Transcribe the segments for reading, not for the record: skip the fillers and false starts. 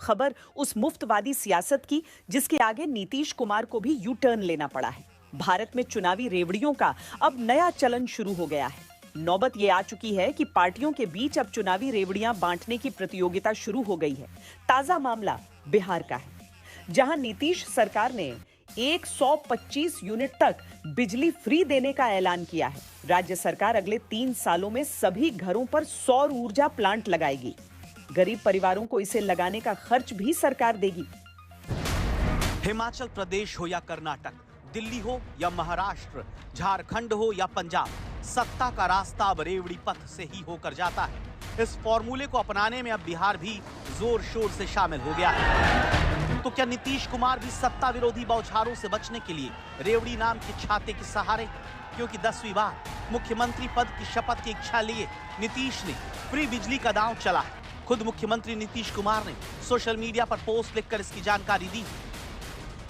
खबर उस मुफ्तवादी सियासत की जिसके आगे नीतीश कुमार को भी यू टर्न लेना पड़ा है। भारत में चुनावी रेवड़ियों का अब नया चलन शुरू हो गया है। नौबत ये आ चुकी है कि पार्टियों के बीच अब चुनावी रेवड़ियां बांटने की प्रतियोगिता शुरू हो गई है। ताजा मामला बिहार का है, जहां नीतीश सरकार ने 125 यूनिट तक बिजली फ्री देने का ऐलान किया है। राज्य सरकार अगले 3 सालों में सभी घरों पर सौर ऊर्जा प्लांट लगाएगी। गरीब परिवारों को इसे लगाने का खर्च भी सरकार देगी। हिमाचल प्रदेश हो या कर्नाटक, दिल्ली हो या महाराष्ट्र, झारखंड हो या पंजाब, सत्ता का रास्ता अब रेवड़ी पथ से ही होकर जाता है। इस फॉर्मूले को अपनाने में अब बिहार भी जोर शोर से शामिल हो गया है। तो क्या नीतीश कुमार भी सत्ता विरोधी बौछारों से बचने के लिए रेवड़ी नाम के छाते के सहारे? क्योंकि 10वीं बार मुख्यमंत्री पद की शपथ की इच्छा लिए नीतीश ने फ्री बिजली का दांव चला है। खुद मुख्यमंत्री नीतीश कुमार ने सोशल मीडिया पर पोस्ट लिखकर इसकी जानकारी दी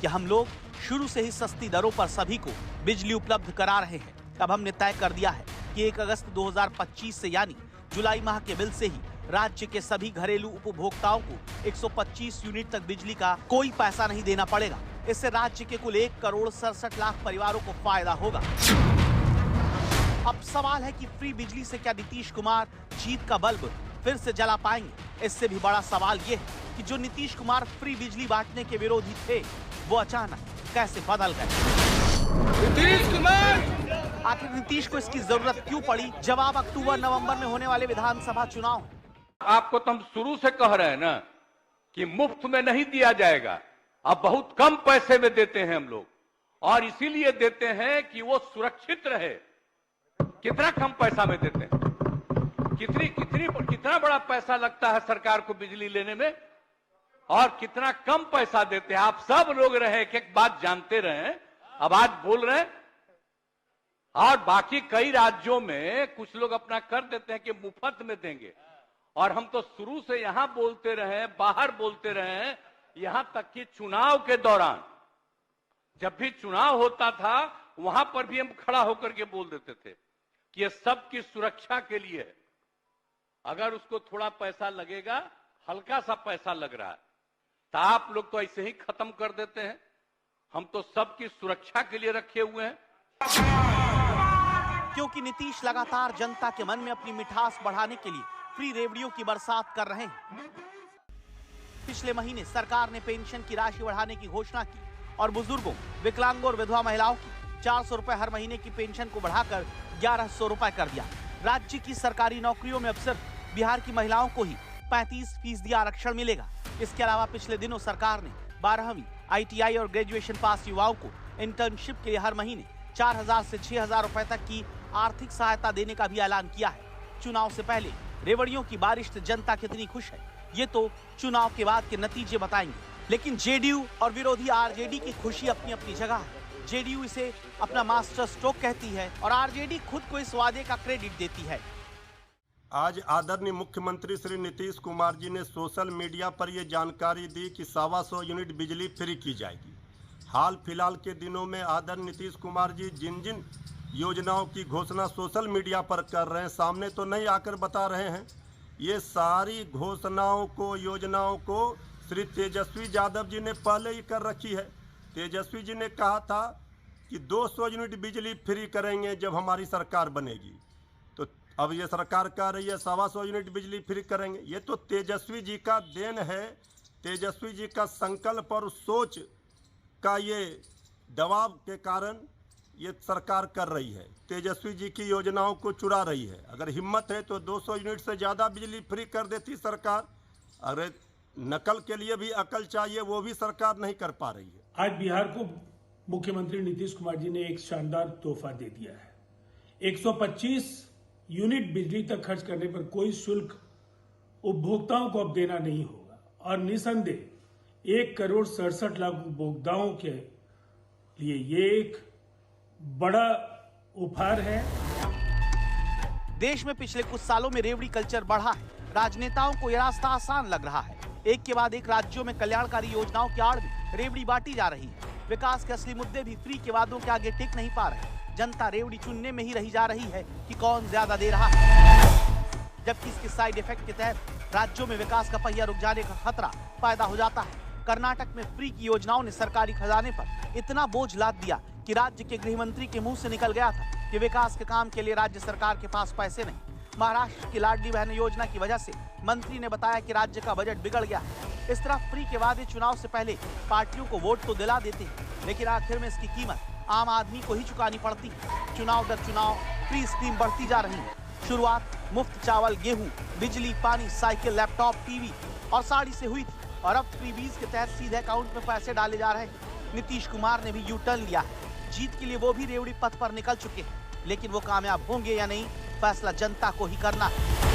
कि हम लोग शुरू से ही सस्ती दरों पर सभी को बिजली उपलब्ध करा रहे हैं। तब हमने तय कर दिया है कि 1 अगस्त 2025 से यानी जुलाई माह के बिल से ही राज्य के सभी घरेलू उपभोक्ताओं को 125 यूनिट तक बिजली का कोई पैसा नहीं देना पड़ेगा। इससे राज्य के कुल 1,67,00,000 परिवारों को फायदा होगा। अब सवाल है कि फ्री बिजली से क्या नीतीश कुमार जीत का बल्ब फिर से जला पाएंगे? इससे भी बड़ा सवाल यह है कि जो नीतीश कुमार फ्री बिजली बांटने के विरोधी थे, वो अचानक कैसे बदल गए? नीतीश कुमार! आखिर नीतीश को इसकी जरूरत क्यों पड़ी? जवाब अक्टूबर-नवंबर में होने वाले विधानसभा चुनाव। आपको तो हम शुरू से कह रहे हैं ना कि मुफ्त में नहीं दिया जाएगा। अब बहुत कम पैसे में देते हैं हम लोग, और इसीलिए देते हैं कि वो सुरक्षित रहे। कितना कम पैसा में देते हैं? कितना बड़ा पैसा लगता है सरकार को बिजली लेने में, और कितना कम पैसा देते हैं। आप सब लोग रहे एक बात जानते रहे, अब आज बोल रहे हैं। और बाकी कई राज्यों में कुछ लोग अपना कर देते हैं कि मुफ्त में देंगे, और हम तो शुरू से यहां बोलते रहे, बाहर बोलते रहे, यहां तक कि चुनाव के दौरान जब भी चुनाव होता था वहां पर भी हम खड़ा होकर के बोल देते थे कि ये सबकी सुरक्षा के लिए है। अगर उसको थोड़ा पैसा लगेगा, हल्का सा पैसा लग रहा है, तो आप लोग तो ऐसे ही खत्म कर देते हैं। हम तो सबकी सुरक्षा के लिए रखे हुए हैं। क्योंकि नीतीश लगातार जनता के मन में अपनी मिठास बढ़ाने के लिए फ्री रेवड़ियों की बरसात कर रहे हैं। पिछले महीने सरकार ने पेंशन की राशि बढ़ाने की घोषणा की और बुजुर्गों, विकलांगों और विधवा महिलाओं की 400 रुपए हर महीने की पेंशन को बढ़ाकर 1100 रुपए कर दिया। राज्य की सरकारी नौकरियों में अब सिर्फ बिहार की महिलाओं को ही 35% आरक्षण मिलेगा। इसके अलावा पिछले दिनों सरकार ने 12वीं ITI और ग्रेजुएशन पास युवाओं को इंटर्नशिप के लिए हर महीने 4,000 से 6,000 रुपए तक की आर्थिक सहायता देने का भी ऐलान किया है। चुनाव से पहले रेवड़ियों की बारिश से जनता कितनी खुश है, ये तो चुनाव के बाद के नतीजे बताएंगे। लेकिन जेडीयू और विरोधी आरजेडी की खुशी अपनी अपनी जगह है। जेडीयू इसे अपना मास्टर स्ट्रोक कहती है और आरजेडी खुद को इस वादे का क्रेडिट देती है। आज आदरणीय मुख्यमंत्री श्री नीतीश कुमार जी ने सोशल मीडिया पर यह जानकारी दी कि 125 यूनिट बिजली फ्री की जाएगी। हाल फिलहाल के दिनों में आदरणीय नीतीश कुमार जी जिन जिन योजनाओं की घोषणा सोशल मीडिया पर कर रहे हैं, सामने तो नहीं आकर बता रहे हैं। ये सारी घोषणाओं को, योजनाओं को श्री तेजस्वी यादव जी ने पहले ही कर रखी है। तेजस्वी जी ने कहा था कि 200 यूनिट बिजली फ्री करेंगे जब हमारी सरकार बनेगी, तो अब ये सरकार कह रही है 125 यूनिट बिजली फ्री करेंगे। ये तो तेजस्वी जी का देन है, तेजस्वी जी का संकल्प और सोच का ये दबाव के कारण ये सरकार कर रही है। तेजस्वी जी की योजनाओं को चुरा रही है। अगर हिम्मत है तो 200 यूनिट से ज़्यादा बिजली फ्री कर देती सरकार। अरे नकल के लिए भी अकल चाहिए, वो भी सरकार नहीं कर पा रही है। आज बिहार को मुख्यमंत्री नीतीश कुमार जी ने एक शानदार तोहफा दे दिया है। 125 यूनिट बिजली तक खर्च करने पर कोई शुल्क उपभोक्ताओं को अब देना नहीं होगा, और निसंदेह 1,67,00,000 उपभोक्ताओं के लिए ये एक बड़ा उपहार है। देश में पिछले कुछ सालों में रेवड़ी कल्चर बढ़ा है। राजनेताओं को यह रास्ता आसान लग रहा है। एक के बाद एक राज्यों में कल्याणकारी योजनाओं की आड़ में रेवड़ी बांटी जा रही है। विकास के असली मुद्दे भी फ्री के वादों के आगे टिक नहीं पा रहे। जनता रेवड़ी चुनने में ही रही जा रही है कि कौन ज्यादा दे रहा है, जबकि इसके साइड इफेक्ट के तहत राज्यों में विकास का पहिया रुक जाने का खतरा पैदा हो जाता है। कर्नाटक में फ्री की योजनाओं ने सरकारी खजाने पर इतना बोझ लाद दिया कि राज्य के गृह मंत्री के मुंह से निकल गया था कि विकास के काम के लिए राज्य सरकार के पास पैसे नहीं। महाराष्ट्र की लाडली बहन योजना की वजह से मंत्री ने बताया कि राज्य का बजट बिगड़ गया है। इस तरह फ्री के वादे चुनाव से पहले पार्टियों को वोट तो दिला देते हैं, लेकिन आखिर में इसकी कीमत आम आदमी को ही चुकानी पड़ती है। चुनाव दर चुनाव फ्री स्कीम बढ़ती जा रही है। शुरुआत मुफ्त चावल, गेहूं, बिजली, पानी, साइकिल, लैपटॉप, टीवी और साड़ी से हुई थी और अब फ्रीबीज के तहत सीधे अकाउंट में पैसे डाले जा रहे हैं। नीतीश कुमार ने भी यू टर्न लिया है। जीत के लिए वो भी रेवड़ी पथ पर निकल चुके हैं, लेकिन वो कामयाब होंगे या नहीं, फैसला जनता को ही करना है।